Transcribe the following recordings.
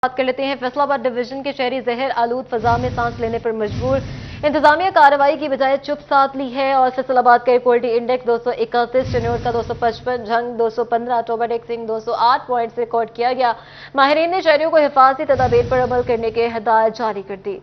بات کر لیتے ہیں فیصلہ آباد ڈویژن کے شہری زہر آلود فضا میں سانس لینے پر مجبور انتظامیہ کارروائی کی بجائے چپ ساتھ لی ہے اور فیصل آباد کا ایئر کوالٹی انڈیکس 231 چنیور کا 255 جھنگ 215 آٹومیٹک سنگھ 208 پوائنٹ سے ریکارڈ کیا گیا ماہرین نے شہریوں کو حفاظتی تدابیر پر عمل کرنے کے ہدایت جاری کر دی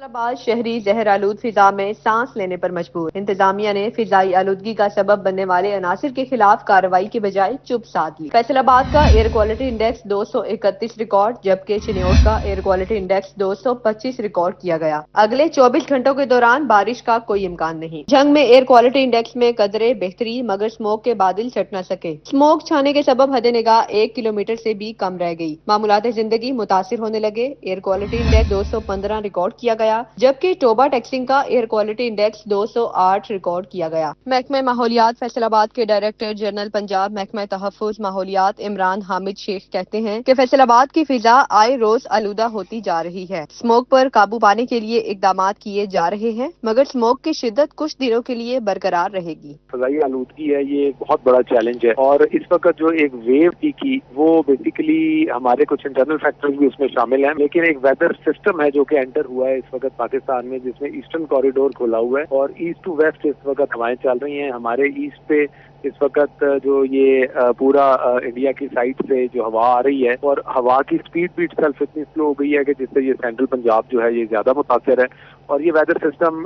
فیصل آباد شہری زہر آلود فضا میں سانس لینے پر مجبور انتظامیہ نے فضائی آلودگی کا سبب بننے والے عناصر کے خلاف کارروائی کے بجائے چپ ساتھ لی فیصل آباد کا ایئر کوالٹی انڈیکس 231 ریکارڈ جبکہ چنیور کا ایئر کوالٹی انڈیکس 225 ریکارڈ کیا گیا اگلے 24 گھنٹوں کے دوران بارش کا کوئی امکان نہیں جنگ میں ایئر کوالٹی انڈیکس میں قدرے بہتری مگر سموک کے بادل چھٹ نہ سکے سموک چھانے کے سبب حد نگاہ 1 کلومیٹر سے بھی کم رہ گئی معمولات زندگی متاثر ہونے لگے ایئر کوالٹی انڈیکس 215 ریکارڈ کیا گیا جبکہ ٹوبا ٹیکسنگ کا ایئر کوالٹی انڈیکس 208 ریکارڈ کیا گیا محکمہ ماحولیات فیصل آباد کے ڈائریکٹر جنرل پنجاب محکمہ تحفظ ماحولیات عمران حامد شیخ کہتے ہیں کہ فیصل آباد کی فضا آئے روز آلودہ ہوتی جا رہی ہے سموک پر قابو پانے کے لیے اقدامات کیے جا رہے ہیں مگر سموک کی شدت کچھ دنوں کے لیے برقرار رہے گی فضائی آلودگی ہے یہ بہت بڑا چیلنج ہے اور اس وقت جو ایک ویو کی وہ بیسیکلی ہمارے کچھ انٹرنل فیکٹرز بھی اس میں شامل ہیں لیکن ایک ویدر سسٹم ہے جو کہ انٹر ہوا ہے اس وقت پاکستان میں جس میں ایسٹرن کوریڈور کھولا ہوا ہے اور ایسٹ ٹو ویسٹ اس وقت ہوائیں چل رہی ہیں ہمارے ایسٹ پہ اس وقت جو یہ پورا انڈیا کی سائڈ سے جو ہوا آ رہی ہے اور ہوا کی سپیڈ بھی سیلف اتنی سلو ہو گئی ہے کہ جس سے یہ سینٹرل پنجاب جو ہے یہ زیادہ متاثر ہے اور یہ ویدر سسٹم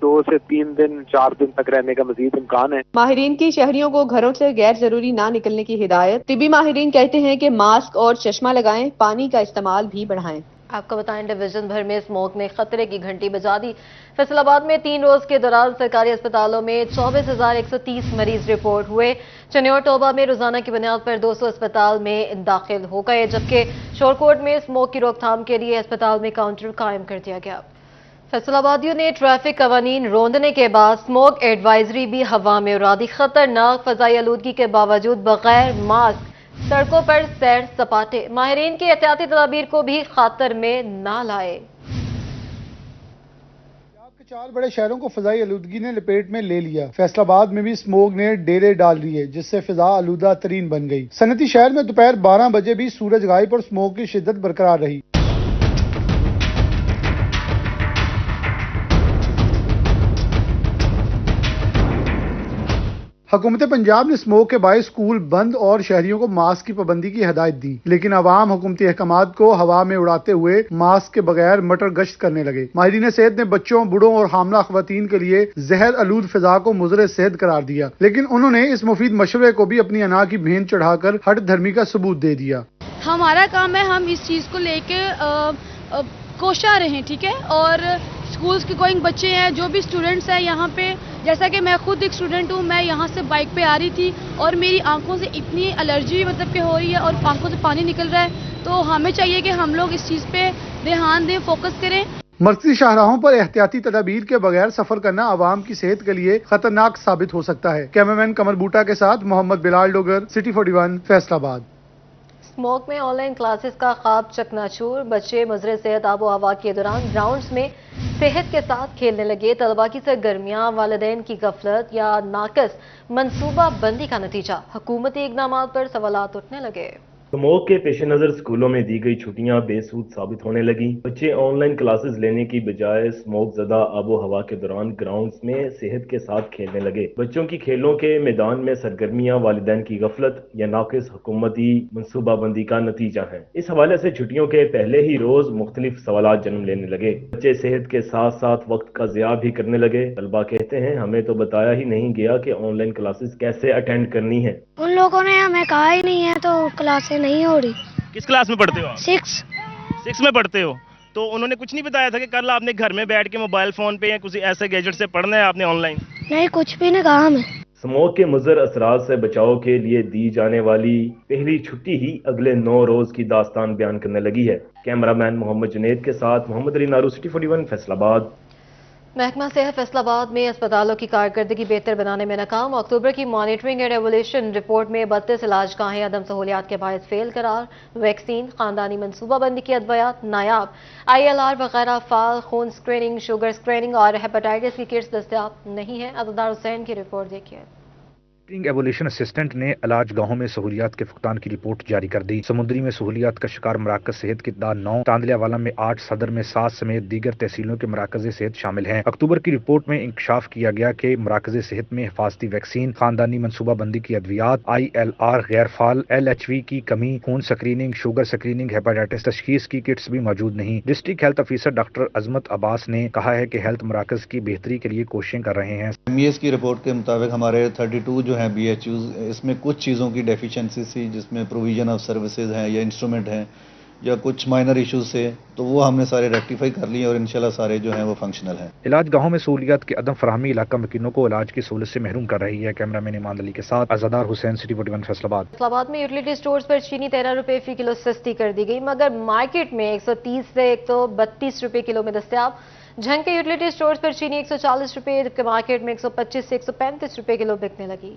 2 سے 3 دن 4 دن تک رہنے کا مزید امکان ہے ماہرین کی شہریوں کو گھروں سے غیر ضروری نہ نکلنے کی ہدایت طبی ماہرین کہتے ہیں کہ ماسک اور چشمہ لگائیں پانی کا استعمال بھی بڑھائیں آپ کو بتائیں ڈویژن بھر میں سموک نے خطرے کی گھنٹی بجا دی فیصل آباد میں 3 روز کے دوران سرکاری اسپتالوں میں 24,130 مریض رپورٹ ہوئے چنیور ٹوبہ میں روزانہ کی بنیاد پر 200 اسپتال میں داخل ہو گئے جبکہ شورکوٹ میں سموک کی روک تھام کے لیے اسپتال میں کاؤنٹر قائم کر دیا گیا فیصل آبادیوں نے ٹریفک قوانین روندنے کے بعد سموک ایڈوائزری بھی ہوا میں اڑا دی خطرناک فضائی آلودگی کے باوجود بغیر ماسک سڑکوں پر سیر سپاٹے ماہرین کی احتیاطی تدابیر کو بھی خاطر میں نہ لائے پنجاب کے 4 بڑے شہروں کو فضائی آلودگی نے لپیٹ میں لے لیا فیصل آباد میں بھی سموگ نے ڈیرے ڈال دیے جس سے فضا آلودہ ترین بن گئی صنعتی شہر میں دوپہر 12 بجے بھی سورج غائب اور سموگ کی شدت برقرار رہی حکومت پنجاب نے سموک کے باعث اسکول بند اور شہریوں کو ماسک کی پابندی کی ہدایت دی لیکن عوام حکومتی احکامات کو ہوا میں اڑاتے ہوئے ماسک کے بغیر مٹر گشت کرنے لگے ماہرین صحت نے بچوں بوڑھوں اور حاملہ خواتین کے لیے زہر آلود فضا کو مضر صحت قرار دیا لیکن انہوں نے اس مفید مشورے کو بھی اپنی انا کی بھین چڑھا کر ہٹ دھرمی کا ثبوت دے دیا ہمارا کام ہے ہم اس چیز کو لے کے کوشاں رہیں ٹھیک ہے اور اسکولس کے گوئنگ بچے ہیں جو بھی اسٹوڈنٹس ہیں یہاں پہ جیسا کہ میں خود ایک اسٹوڈنٹ ہوں میں یہاں سے بائک پہ آ رہی تھی اور میری آنکھوں سے اتنی الرجی مطلب کہ ہو رہی ہے اور آنکھوں سے پانی نکل رہا ہے تو ہمیں چاہیے کہ ہم لوگ اس چیز پہ دھیان دیں فوکس کریں مرکزی شاہراہوں پر احتیاطی تدابیر کے بغیر سفر کرنا عوام کی صحت کے لیے خطرناک ثابت ہو سکتا ہے کیمرمین کمر بوٹا کے ساتھ محمد بلال ڈوگر سٹی 41 فیصل آباد سموک میں آن لائن کلاسز کا خواب چکناچور بچے مضر صحت آب و ہوا کے دوران گراؤنڈز میں صحت کے ساتھ کھیلنے لگے طلباء کی سرگرمیاں والدین کی غفلت یا ناقص منصوبہ بندی کا نتیجہ حکومتی اقدامات پر سوالات اٹھنے لگے سموک کے پیش نظر اسکولوں میں دی گئی چھٹیاں بے سود ثابت ہونے لگیں بچے آن لائن کلاسز لینے کی بجائے سموک زدہ آب و ہوا کے دوران گراؤنڈز میں صحت کے ساتھ کھیلنے لگے بچوں کی کھیلوں کے میدان میں سرگرمیاں والدین کی غفلت یا ناقص حکومتی منصوبہ بندی کا نتیجہ ہیں اس حوالے سے چھٹیوں کے پہلے ہی روز مختلف سوالات جنم لینے لگے بچے صحت کے ساتھ ساتھ وقت کا ضیاع بھی کرنے لگے طلباء کہتے ہیں ہمیں تو بتایا ہی نہیں گیا کہ آن لائن کلاسز کیسے اٹینڈ کرنی ہے ان لوگوں نے ہمیں کہا ہی نہیں ہے تو کلاسیں نہیں ہو رہی کس کلاس میں پڑھتے ہو آپ 6 میں پڑھتے ہو تو انہوں نے کچھ نہیں بتایا تھا کہ کل آپ نے گھر میں بیٹھ کے موبائل فون پہ یا کسی ایسے گیجٹ سے پڑھنا ہے آپ نے آن لائن نہیں کچھ بھی نہیں کہا ہمیں سموک کے مضر اثرات سے بچاؤ کے لیے دی جانے والی پہلی چھٹی ہی اگلے 9 روز کی داستان بیان کرنے لگی ہے کیمرہ مین محمد جنید کے ساتھ محمد علی نارو سٹی 41 فیصل آباد محکمہ صحت فیصل آباد میں اسپتالوں کی کارکردگی بہتر بنانے میں ناکام اکتوبر کی مانیٹرنگ اینڈ ایولیوشن رپورٹ میں 32 علاج گاہیں عدم سہولیات کے باعث فیل قرار ویکسین خاندانی منصوبہ بندی کی ادویات نایاب ILR وغیرہ فعال خون سکریننگ شوگر سکریننگ اور ہیپاٹائٹس کی کٹس دستیاب نہیں ہیں عطردار حسین کی رپورٹ دیکھیے ایبولیشن اسسٹنٹ نے علاج گاہوں میں سہولیات کے فقدان کی رپورٹ جاری کر دی۔ سمندری میں سہولیات کا شکار مراکز صحت کی تعداد 9، تاندلیہ والا میں 8، صدر میں 7 سمیت دیگر تحصیلوں کے مراکز صحت شامل ہیں۔ اکتوبر کی رپورٹ میں انکشاف کیا گیا کہ مراکز صحت میں حفاظتی ویکسین، خاندانی منصوبہ بندی کی ادویات، ILR غیر فعال، LHV کی کمی، خون سکریننگ، شوگر سکریننگ، ہیپاٹائٹس تشخیص کی کٹس بھی موجود نہیں۔ ڈسٹرکٹ ہیلتھ آفیسر ڈاکٹر عظمت عباس نے کہا ہے کہ ہیلتھ مراکز کی بہتری کے لیے کوششیں کر رہے ہیں۔ MES کی رپورٹ کے مطابق ہمارے 32 جو ہیں BHUs، اس میں کچھ چیزوں کی ڈیفیشنسی تھی، جس میں پروویژن آف سروسز ہیں یا انسٹرومنٹ ہیں یا کچھ مائنر ایشوز تھے، تو وہ ہم نے سارے ریکٹیفائی کر لیے اور انشاءاللہ سارے جو ہیں وہ فنکشنل ہیں۔ علاج گاہوں میں سہولیات کی عدم فراہمی علاقہ مکینوں کو علاج کی سہولت سے محروم کر رہی ہے۔ کیمرہ مین ایمان علی کے ساتھ عزادار حسین، سٹی 41 فیصل آباد۔ فیصل آباد میں یوٹیلیٹی سٹورز پر چینی 13 روپے فی کلو سستی کر دی گئی، مگر مارکیٹ میں 130 سے 132 روپے کلو میں دستیاب۔ جھنگ کے یوٹیلیٹی سٹورز پر چینی 140 روپے جبکہ مارکیٹ میں 125 سے 135 روپے کلو بکنے لگی۔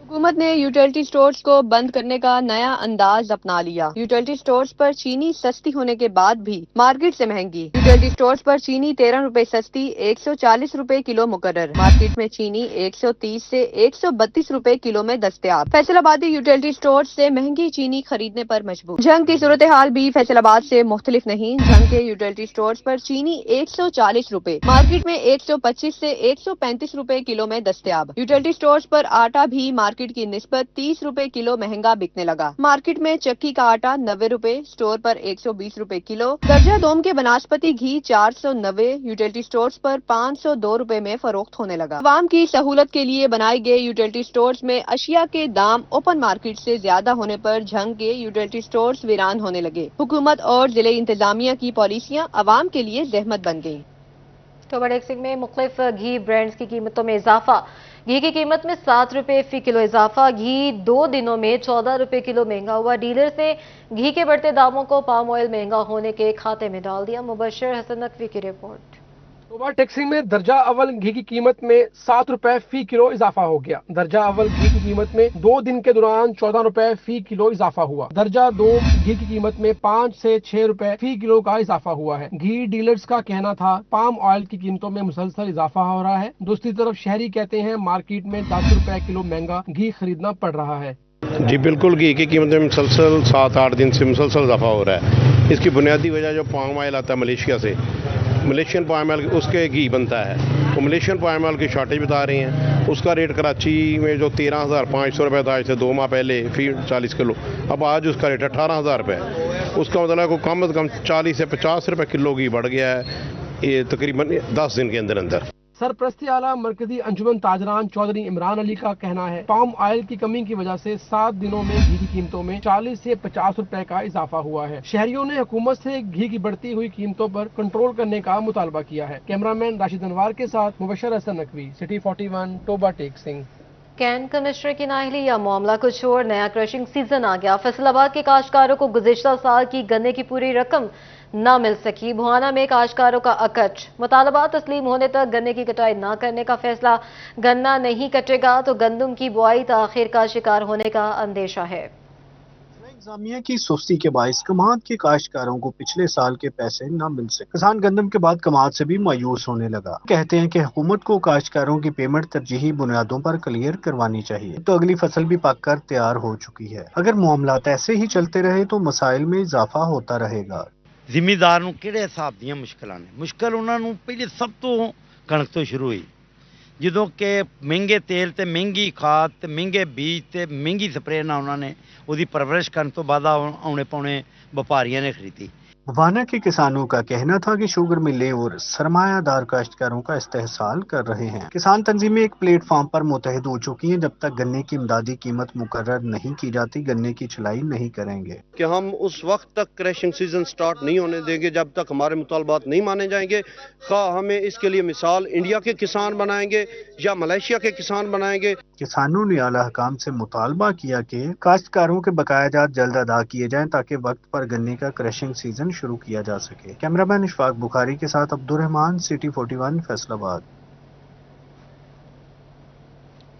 حکومت نے یوٹیلیٹی سٹورز کو بند کرنے کا نیا انداز اپنا لیا۔ یوٹیلیٹی سٹورز پر چینی سستی ہونے کے بعد بھی مارکیٹ سے مہنگی۔ یوٹیلیٹی سٹورز پر چینی 13 روپے سستی، 140 روپے کلو مقرر۔ مارکیٹ میں چینی 130 سے 132 روپے کلو میں دستیاب۔ فیصل آبادی یوٹیلیٹی سٹورز سے مہنگی چینی خریدنے پر مجبور۔ جھنگ کی صورتحال بھی فیصل آباد سے مختلف نہیں۔ جھنگ کے یوٹیلیٹی سٹورز پر چینی 140 روپے، مارکیٹ میں 125 سے 135 روپے کلو میں دستیاب۔ یوٹیلیٹی سٹورز پر آٹا بھی مارکیٹ کی نسبت 30 روپے کلو مہنگا بکنے لگا۔ مارکیٹ میں چکی کا آٹا 90 روپے، سٹور پر 120 روپے کلو۔ درجہ دوم کے بناسپتی گھی 490 یوٹیلیٹی سٹورز پر 502 روپے میں فروخت ہونے لگا۔ عوام کی سہولت کے لیے بنائی گئے یوٹیلیٹی سٹورز میں اشیاء کے دام اوپن مارکیٹ سے زیادہ ہونے پر جھنگ کے یوٹیلیٹی سٹورز ویران ہونے لگے۔ حکومت اور ضلع انتظامیہ کی پالیسیاں عوام کے لیے زحمت بن گئیں۔ اکتوبر ٹیکسنگ میں مختلف گھی برانڈز کی قیمتوں میں اضافہ۔ گھی کی قیمت میں 7 روپے فی کلو اضافہ۔ گھی 2 دنوں میں 14 روپے کلو مہنگا ہوا۔ ڈیلرز نے گھی کے بڑھتے داموں کو پام آئل مہنگا ہونے کے کھاتے میں ڈال دیا۔ مبشر حسن نقوی کی رپورٹ۔ اکتوبر ٹیکسنگ میں درجہ اول گھی کی قیمت میں 7 روپے فی کلو اضافہ ہو گیا۔ درجہ اول گھی کی قیمت میں 2 دن کے دوران 14 روپے فی کلو اضافہ ہوا۔ درجہ دوم گھی کی قیمت میں 5 سے 6 روپے فی کلو کا اضافہ ہوا ہے۔ گھی ڈیلرز کا کہنا تھا پام آئل کی قیمتوں میں مسلسل اضافہ ہو رہا ہے۔ دوسری طرف شہری کہتے ہیں مارکیٹ میں 10 روپے کلو مہنگا گھی خریدنا پڑ رہا ہے۔ جی بالکل، گھی کی قیمت میں مسلسل 7-8 دن سے مسلسل اضافہ ہو رہا ہے۔ اس کی بنیادی وجہ جو پام آئل آتا ہے ملیشیا سے، ملیشین پام آئل اس کے گھی بنتا ہے، وہ ملیشین پام آئل کی شارٹیج بتا رہی ہیں۔ اس کا ریٹ کراچی میں جو 13,500 روپے تھا، اسے 2 ماہ پہلے فی 40 کلو، اب آج اس کا ریٹ 18,000 روپے ہے۔ اس کا مطلب ہے کہ کم از کم 40 سے 50 روپے کلو گھی بڑھ گیا ہے یہ تقریباً 10 دن کے اندر۔ سرپرستی اعلیٰ مرکزی انجمن تاجران چودھری عمران علی کا کہنا ہے پام آئل کی کمی کی وجہ سے 7 دنوں میں گھی کی قیمتوں میں 40 سے 50 روپے کا اضافہ ہوا ہے۔ شہریوں نے حکومت سے گھی کی بڑھتی ہوئی قیمتوں پر کنٹرول کرنے کا مطالبہ کیا ہے۔ کیمرامین راشد انوار کے ساتھ Mubashir Hassan Naqvi, city 41 Toba Tek Singh. Cane commissioner کی نااہلی یا معاملہ کچھ اور، نیا کرشنگ سیزن آ گیا۔ فیصل آباد کے کاشتکاروں کو گزشتہ سال کی گنے کی پوری رقم نہ مل سکی۔ بھوانا میں کاشتکاروں کا اکچ، مطالبات تسلیم ہونے تک گنے کی کٹائی نہ کرنے کا فیصلہ۔ گنا نہیں کٹے گا تو گندم کی بوائی تاخیر کا شکار ہونے کا اندیشہ ہے۔ انتظامیہ کی سستی کے باعث کماد کے کاشتکاروں کو پچھلے سال کے پیسے نہ مل سکے۔ کسان گندم کے بعد کماد سے بھی مایوس ہونے لگا۔ کہتے ہیں کہ حکومت کو کاشتکاروں کی پیمنٹ ترجیحی بنیادوں پر کلیئر کروانی چاہیے، تو اگلی فصل بھی پک کر تیار ہو چکی ہے۔ اگر معاملات ایسے ہی چلتے رہے تو مسائل میں اضافہ ہوتا رہے گا۔ ਜ਼ਿਮੀਦਾਰ ਨੂੰ ਕਿਹੜੇ ਹਿਸਾਬ ਦੀਆਂ ਮੁਸ਼ਕਲਾਂ ਨੇ? ਮੁਸ਼ਕਲ ਉਹਨਾਂ ਨੂੰ ਪਹਿਲੇ ਸਭ ਤੋਂ ਕਣਕ ਤੋਂ ਸ਼ੁਰੂ ਹੋਈ, ਜਦੋਂ ਕਿ ਮਹਿੰਗੇ ਤੇਲ ਤੇ ਮਹਿੰਗੀ ਖਾਦ ਤੇ ਮਹਿੰਗੇ ਬੀਜ ਤੇ ਮਹਿੰਗੀ ਸਪਰੇਅ ਨਾਲ ਉਹਨਾਂ ਨੇ ਉਹਦੀ ਪਰਵਰਿਸ਼ ਕਰਨ ਤੋਂ ਬਾਅਦ ਆਉਣੇ ਪਾਉਣੇ ਵਪਾਰੀਆਂ ਨੇ ਖਰੀਦੀ। بھوانا کے کسانوں کا کہنا تھا کہ شوگر ملیں اور سرمایہ دار کاشتکاروں کا استحصال کر رہے ہیں۔ کسان تنظیمیں ایک پلیٹ فارم پر متحد ہو چکی ہیں۔ جب تک گنے کی امدادی قیمت مقرر نہیں کی جاتی گنے کی چھلائی نہیں کریں گے۔ کہ ہم اس وقت تک کریشنگ سیزن سٹارٹ نہیں ہونے دیں گے جب تک ہمارے مطالبات نہیں مانے جائیں گے۔ خواہ ہمیں اس کے لیے مثال انڈیا کے کسان بنائیں گے یا ملیشیا کے کسان بنائیں گے۔ کسانوں نے اعلیٰ حکام سے مطالبہ کیا کہ کاشتکاروں کے بقایا جات جلد ادا کیے جائیں تاکہ وقت پر گنے کا کریشنگ سیزن شروع کیا جا سکے۔ کیمرہ مین اشفاق بخاری کے ساتھ عبدالرحمان، سٹی 41 فیصل آباد۔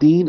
3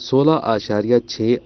16.6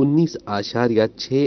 19.6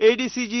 ADCG